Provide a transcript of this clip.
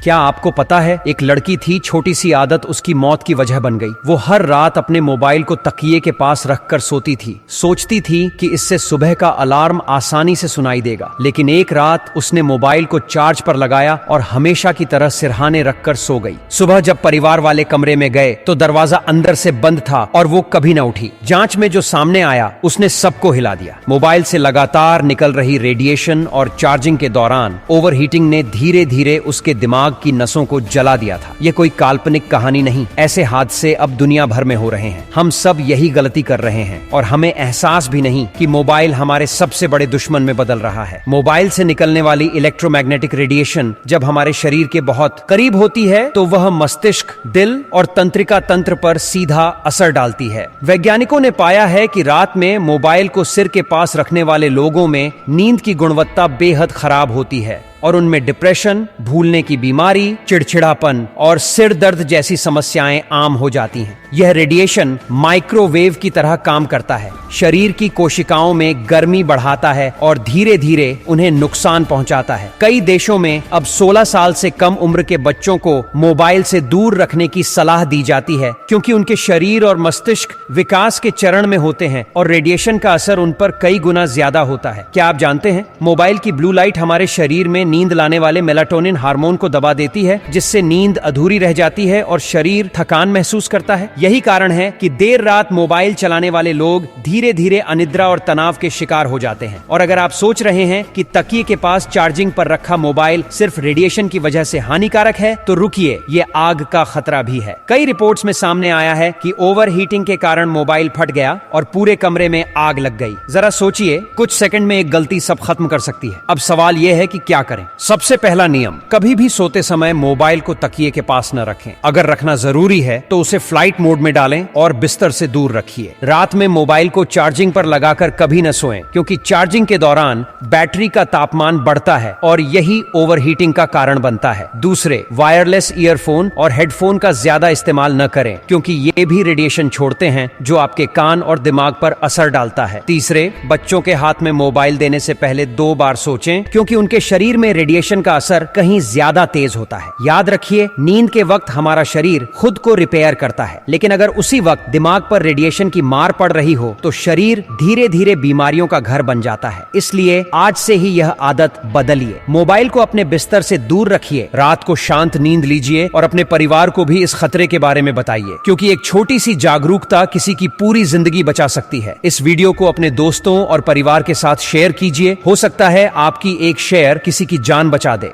क्या आपको पता है, एक लड़की थी, छोटी सी आदत उसकी मौत की वजह बन गई। वो हर रात अपने मोबाइल को तकिए के पास रखकर सोती थी। सोचती थी कि इससे सुबह का अलार्म आसानी से सुनाई देगा। लेकिन एक रात उसने मोबाइल को चार्ज पर लगाया और हमेशा की तरह सिरहाने रखकर सो गई। सुबह जब परिवार वाले कमरे में गए तो दरवाजा अंदर से बंद था और वो कभी न उठी। जांच में जो सामने आया उसने सबको हिला दिया। मोबाइल से लगातार निकल रही रेडिएशन और चार्जिंग के दौरान ओवरहीटिंग ने धीरे धीरे उसके दिमाग की नसों को जला दिया था। यह कोई काल्पनिक कहानी नहीं। ऐसे हादसे अब दुनिया भर में हो रहे हैं। हम सब यही गलती कर रहे हैं और हमें एहसास भी नहीं कि मोबाइल हमारे सबसे बड़े दुश्मन में बदल रहा है। मोबाइल से निकलने वाली इलेक्ट्रोमैग्नेटिक रेडिएशन जब हमारे शरीर के बहुत करीब होती है तो वह मस्तिष्क, दिल और तंत्रिका तंत्र पर सीधा असर डालती है। वैज्ञानिकों ने पाया है कि रात में मोबाइल को सिर के पास रखने वाले लोगों में नींद की गुणवत्ता बेहद खराब होती है और उनमें डिप्रेशन, भूलने की बीमारी, चिड़चिड़ापन और सिर दर्द जैसी समस्याएं आम हो जाती हैं। यह रेडिएशन माइक्रोवेव की तरह काम करता है, शरीर की कोशिकाओं में गर्मी बढ़ाता है और धीरे धीरे उन्हें नुकसान पहुंचाता है। कई देशों में अब 16 साल से कम उम्र के बच्चों को मोबाइल से दूर रखने की सलाह दी जाती है, क्योंकि उनके शरीर और मस्तिष्क विकास के चरण में होते हैं और रेडिएशन का असर उन पर कई गुना ज्यादा होता है। क्या आप जानते हैं, मोबाइल की ब्लू लाइट हमारे शरीर में नींद लाने वाले मेलाटोनिन हार्मोन को दबा देती है, जिससे नींद अधूरी रह जाती है और शरीर थकान महसूस करता है। यही कारण है कि देर रात मोबाइल चलाने वाले लोग धीरे धीरे अनिद्रा और तनाव के शिकार हो जाते हैं। और अगर आप सोच रहे हैं कि तकिए के पास चार्जिंग पर रखा मोबाइल सिर्फ रेडिएशन की वजह से हानिकारक है, तो रुकिए, ये आग का खतरा भी है। कई रिपोर्ट्स में सामने आया है कि ओवरहीटिंग के कारण मोबाइल फट गया और पूरे कमरे में आग लग गई। जरा सोचिए, कुछ सेकंड में एक गलती सब खत्म कर सकती है। अब सवाल यह है कि क्या करें। सबसे पहला नियम, कभी भी सोते समय मोबाइल को तकिए के पास न रखें। अगर रखना जरूरी है तो उसे फ्लाइट मोड में डालें और बिस्तर से दूर रखिए। रात में मोबाइल को चार्जिंग पर लगाकर कभी न सोएं, क्योंकि चार्जिंग के दौरान बैटरी का तापमान बढ़ता है और यही ओवरहीटिंग का कारण बनता है। दूसरे, वायरलेस ईयरफोन और हेडफोन का ज्यादा इस्तेमाल न करें, क्योंकि ये भी रेडिएशन छोड़ते हैं जो आपके कान और दिमाग पर असर डालता है। तीसरे, बच्चों के हाथ में मोबाइल देने से पहले 2 बार सोचें, क्योंकि उनके शरीर में रेडिएशन का असर कहीं ज्यादा तेज होता है। याद रखिए, नींद के वक्त हमारा शरीर खुद को रिपेयर करता है, लेकिन अगर उसी वक्त दिमाग पर रेडिएशन की मार पड़ रही हो तो शरीर धीरे धीरे बीमारियों का घर बन जाता है। इसलिए आज से ही यह आदत बदलिए। मोबाइल को अपने बिस्तर से दूर रखिए, रात को शांत नींद लीजिए और अपने परिवार को भी इस खतरे के बारे में बताइए, क्योंकि एक छोटी सी जागरूकता किसी की पूरी जिंदगी बचा सकती है। इस वीडियो को अपने दोस्तों और परिवार के साथ शेयर कीजिए। हो सकता है आपकी एक शेयर किसी की जान बचा दे।